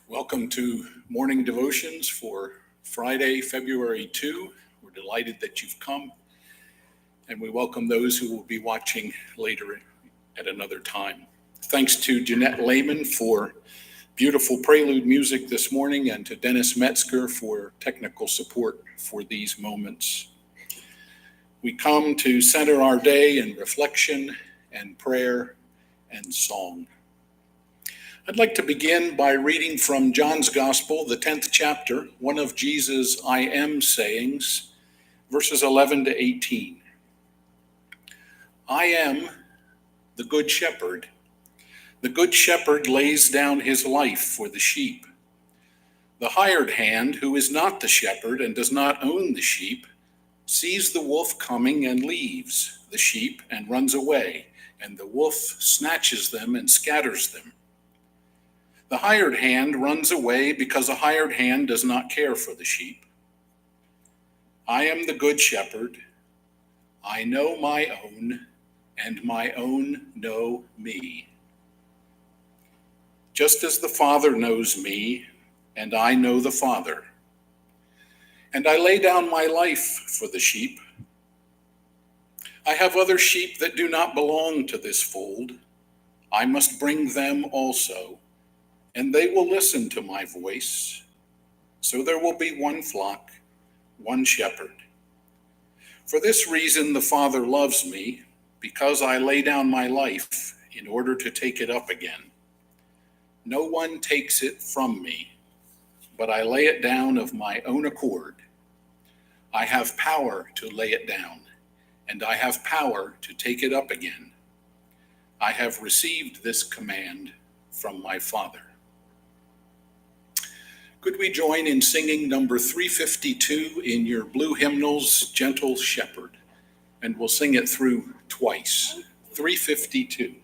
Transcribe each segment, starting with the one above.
Welcome to morning devotions for Friday, February 2. We're delighted that you've come, and we welcome those who will be watching later at another time. Thanks to Jeanette Lehman for beautiful prelude music this morning, and to Dennis Metzger for technical support for these moments. We come to center our day in reflection and prayer and song. I'd like to begin by reading from John's Gospel, the 10th chapter, one of Jesus' I am sayings, verses 11 to 18. I am the good shepherd. The good shepherd lays down his life for the sheep. The hired hand, who is not the shepherd and does not own the sheep, sees the wolf coming and leaves the sheep and runs away, and the wolf snatches them and scatters them. The hired hand runs away because a hired hand does not care for the sheep. I am the good shepherd. I know my own, and my own know me. Just as the Father knows me, and I know the Father. And I lay down my life for the sheep. I have other sheep that do not belong to this fold. I must bring them also, and they will listen to my voice. So there will be one flock, one shepherd. For this reason the Father loves me, because I lay down my life in order to take it up again. No one takes it from me, but I lay it down of my own accord. I have power to lay it down, and I have power to take it up again. I have received this command from my Father. Could we join in singing number 352 in your blue hymnals, Gentle Shepherd? And we'll sing it through twice. 352.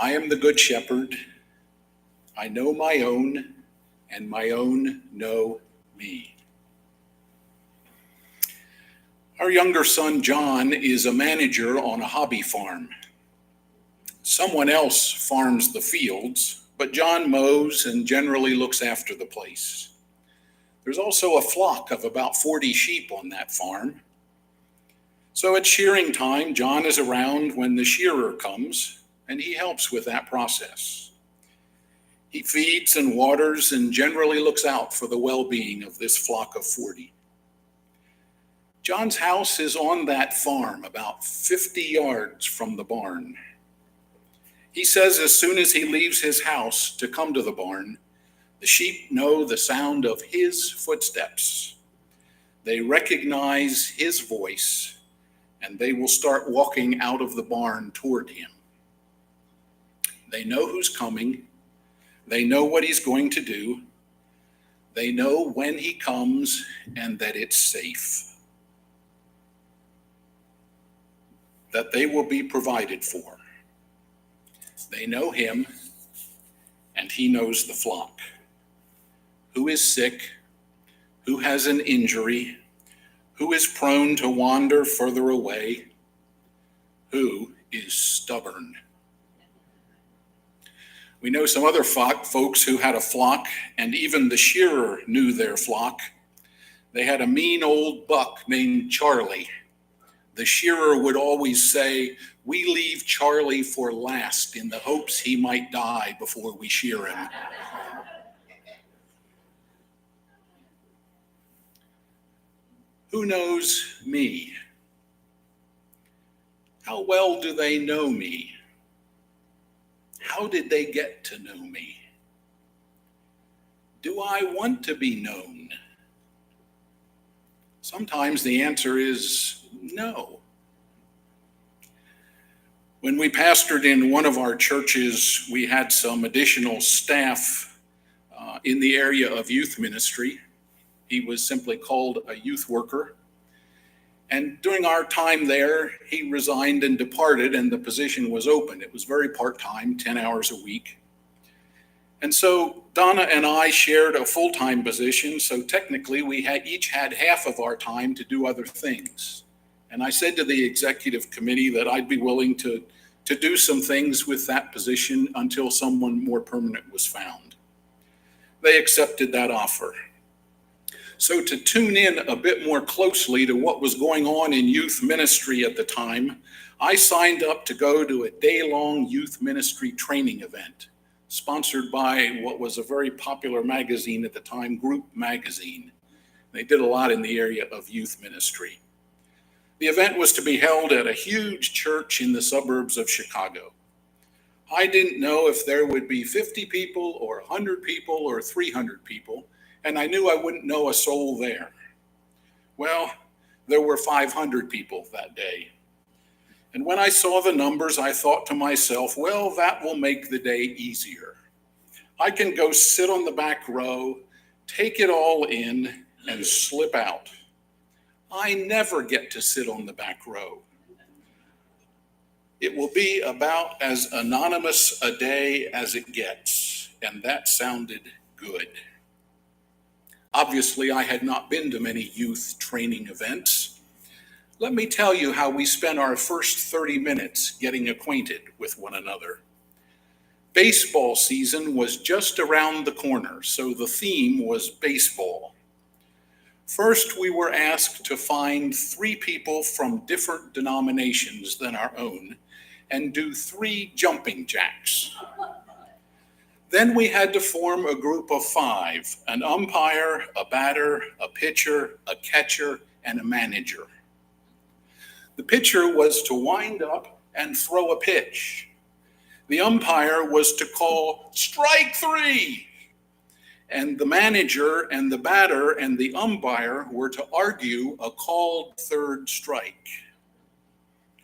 I am the good shepherd. I know my own, and my own know me. Our younger son, John, is a manager on a hobby farm. Someone else farms the fields, but John mows and generally looks after the place. There's also a flock of about 40 sheep on that farm. So at shearing time, John is around when the shearer comes, and he helps with that process. He feeds and waters and generally looks out for the well-being of this flock of 40. John's house is on that farm, about 50 yards from the barn. He says as soon as he leaves his house to come to the barn, the sheep know the sound of his footsteps. They recognize his voice, and they will start walking out of the barn toward him. They know who's coming. They know what he's going to do. They know when he comes and that it's safe, that they will be provided for. They know him, and he knows the flock. Who is sick, who has an injury, who is prone to wander further away, who is stubborn. We know some other folks who had a flock, and even the shearer knew their flock. They had a mean old buck named Charlie. The shearer would always say, "We leave Charlie for last in the hopes he might die before we shear him." Who knows me? How well do they know me? How did they get to know me? Do I want to be known? Sometimes the answer is no. When we pastored in one of our churches, we had some additional staff in the area of youth ministry. He was simply called a youth worker. And during our time there, he resigned and departed, and the position was open. It was very part-time, 10 hours a week. And so Donna and I shared a full-time position, so technically we each had half of our time to do other things. And I said to the executive committee that I'd be willing to do some things with that position until someone more permanent was found. They accepted that offer. So to tune in a bit more closely to what was going on in youth ministry at the time, I signed up to go to a day-long youth ministry training event, sponsored by what was a very popular magazine at the time, Group Magazine. They did a lot in the area of youth ministry. The event was to be held at a huge church in the suburbs of Chicago. I didn't know if there would be 50 people or 100 people or 300 people, and I knew I wouldn't know a soul there. Well, there were 500 people that day. And when I saw the numbers, I thought to myself, well, that will make the day easier. I can go sit on the back row, take it all in, and slip out. I never get to sit on the back row. It will be about as anonymous a day as it gets, and that sounded good. Obviously, I had not been to many youth training events. Let me tell you how we spent our first 30 minutes getting acquainted with one another. Baseball season was just around the corner, so the theme was baseball. First, we were asked to find 3 people from different denominations than our own and do 3 jumping jacks. Then we had to form a group of 5, an umpire, a batter, a pitcher, a catcher, and a manager. The pitcher was to wind up and throw a pitch. The umpire was to call strike 3. And the manager and the batter and the umpire were to argue a called third strike.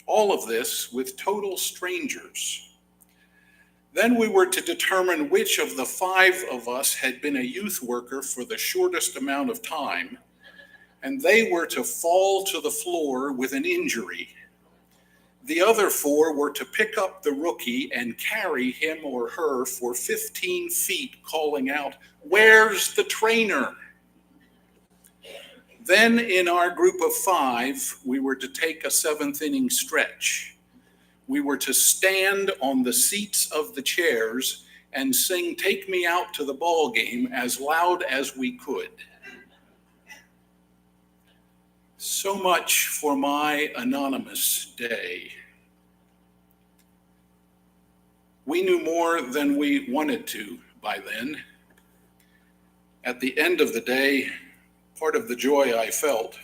All of this with total strangers. Then we were to determine which of the 5 of us had been a youth worker for the shortest amount of time, and they were to fall to the floor with an injury. The other 4 were to pick up the rookie and carry him or her for 15 feet, calling out, "Where's the trainer?" Then in our group of 5, we were to take a 7th inning stretch. We were to stand on the seats of the chairs and sing "Take Me Out to the Ball Game" as loud as we could. So much for my anonymous day. We knew more than we wanted to by then. At the end of the day, part of the joy I felt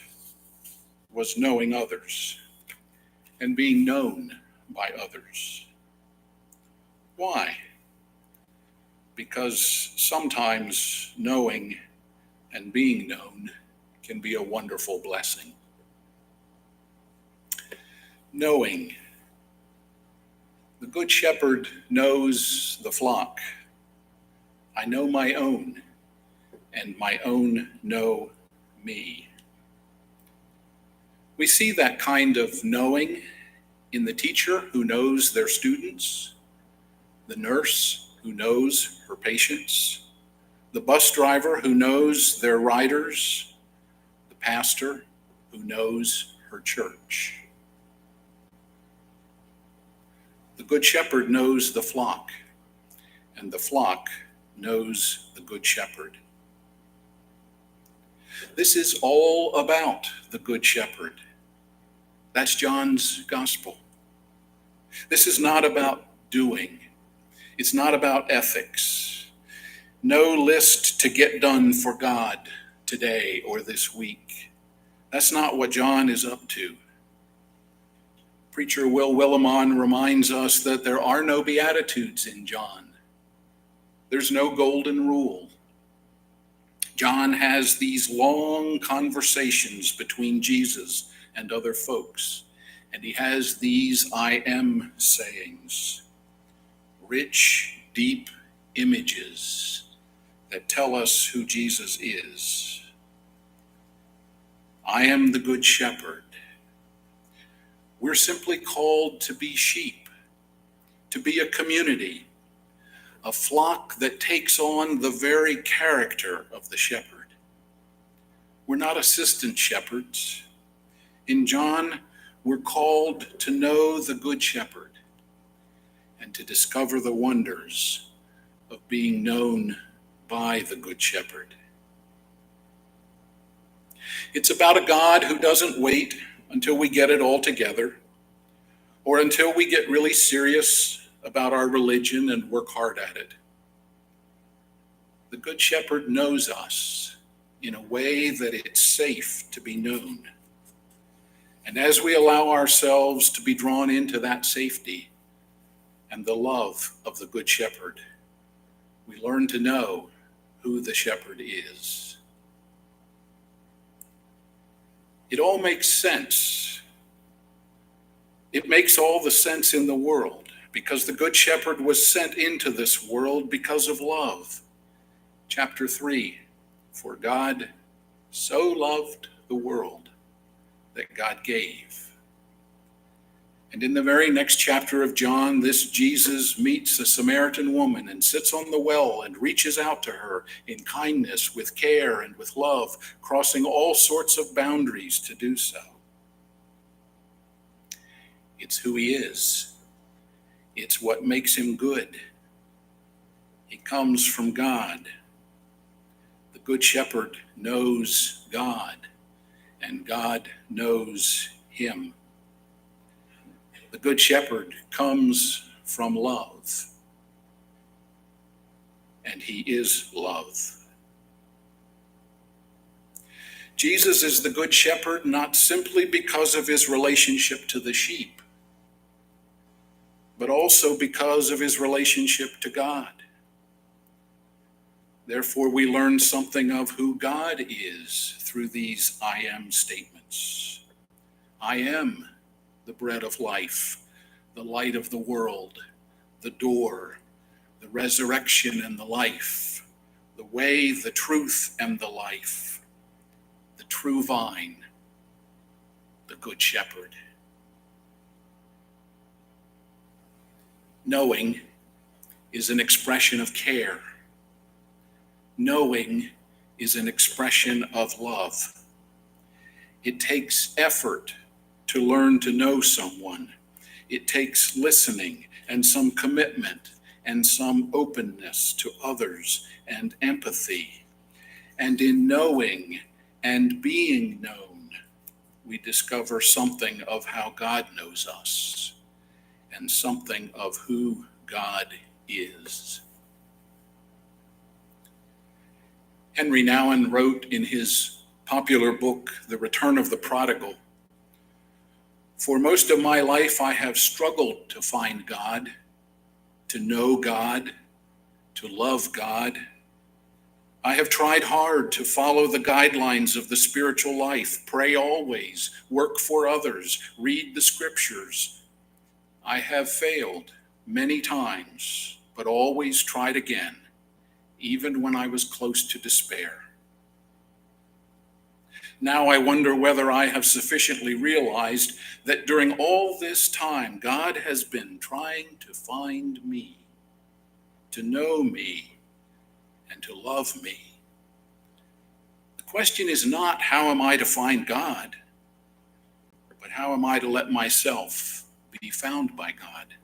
was knowing others and being known by others. Why? Because sometimes knowing and being known can be a wonderful blessing. Knowing. The Good Shepherd knows the flock. I know my own, and my own know me. We see that kind of knowing in the teacher who knows their students, the nurse who knows her patients, the bus driver who knows their riders, the pastor who knows her church. The Good Shepherd knows the flock, and the flock knows the Good Shepherd. This is all about the Good Shepherd. That's John's gospel. This is not about doing. It's not about ethics. No list to get done for God today or this week. That's not what John is up to. Preacher Will Willimon reminds us that there are no Beatitudes in John. There's no golden rule. John has these long conversations between Jesus and other folks, and he has these "I am" sayings, rich, deep images that tell us who Jesus is. I am the Good Shepherd. We're simply called to be sheep, to be a community, a flock that takes on the very character of the shepherd. We're not assistant shepherds. In John, we're called to know the Good Shepherd and to discover the wonders of being known by the Good Shepherd. It's about a God who doesn't wait until we get it all together, or until we get really serious about our religion and work hard at it. The Good Shepherd knows us in a way that it's safe to be known. And as we allow ourselves to be drawn into that safety and the love of the Good Shepherd, we learn to know who the shepherd is. It all makes sense. It makes all the sense in the world, because the Good Shepherd was sent into this world because of love. Chapter 3, for God so loved the world that God gave. And in the very next chapter of John, this Jesus meets a Samaritan woman and sits on the well and reaches out to her in kindness, with care, and with love, crossing all sorts of boundaries to do so. It's who he is. It's what makes him good. He comes from God. The Good Shepherd knows God, and God knows him. The Good Shepherd comes from love, and he is love. Jesus is the Good Shepherd not simply because of his relationship to the sheep, but also because of his relationship to God. Therefore, we learn something of who God is through these I am statements. I am the bread of life, the light of the world, the door, the resurrection and the life, the way, the truth, and the life, the true vine, the Good Shepherd. Knowing is an expression of care. Knowing is an expression of love. It takes effort to learn to know someone. It takes listening and some commitment and some openness to others and empathy. And in knowing and being known, we discover something of how God knows us and something of who God is. Henry Nouwen wrote in his popular book, The Return of the Prodigal, "For most of my life I have struggled to find God, to know God, to love God. I have tried hard to follow the guidelines of the spiritual life, pray always, work for others, read the scriptures. I have failed many times, but always tried again, even when I was close to despair. Now I wonder whether I have sufficiently realized that during all this time, God has been trying to find me, to know me, and to love me. The question is not how am I to find God, but how am I to let myself be found by God?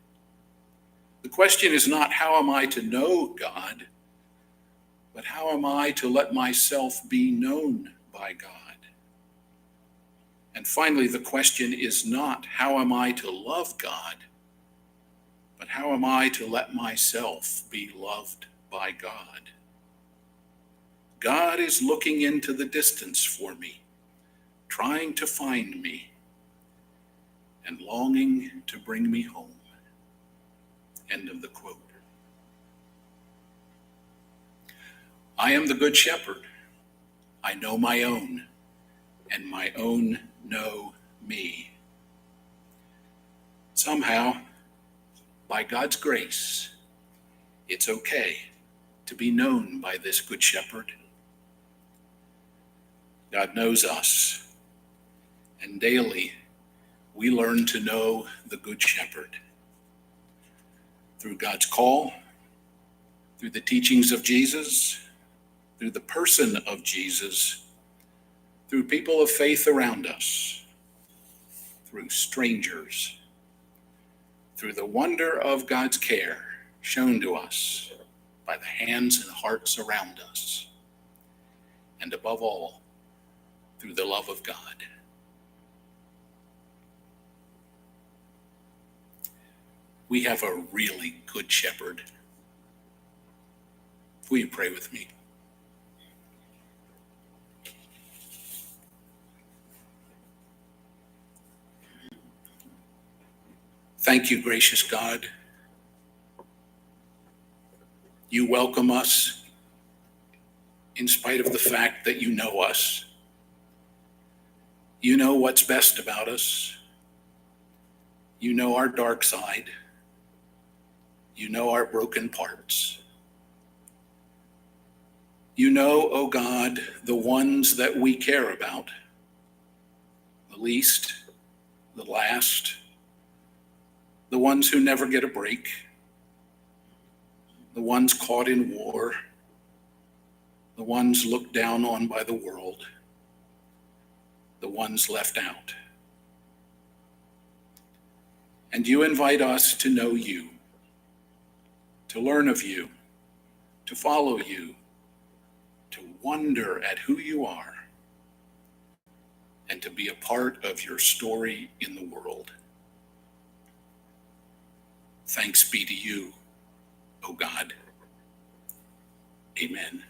The question is not how am I to know God, but how am I to let myself be known by God? And finally, the question is not how am I to love God, but how am I to let myself be loved by God? God is looking into the distance for me, trying to find me, and longing to bring me home." End of the quote. I am the good shepherd. I know my own, and my own know me. Somehow, by God's grace, it's okay to be known by this good shepherd. God knows us, and daily we learn to know the good shepherd through God's call, through the teachings of Jesus, through the person of Jesus, through people of faith around us, through strangers, through the wonder of God's care shown to us by the hands and hearts around us, and above all, through the love of God. We have a really good shepherd. Will you pray with me? Thank you, gracious God. You welcome us in spite of the fact that you know us. You know what's best about us. You know our dark side. You know our broken parts. You know, O God, the ones that we care about, the least, the last, the ones who never get a break, the ones caught in war, the ones looked down on by the world, the ones left out. And you invite us to know you, to learn of you, to follow you, to wonder at who you are, and to be a part of your story in the world. Thanks be to you, O God. Amen.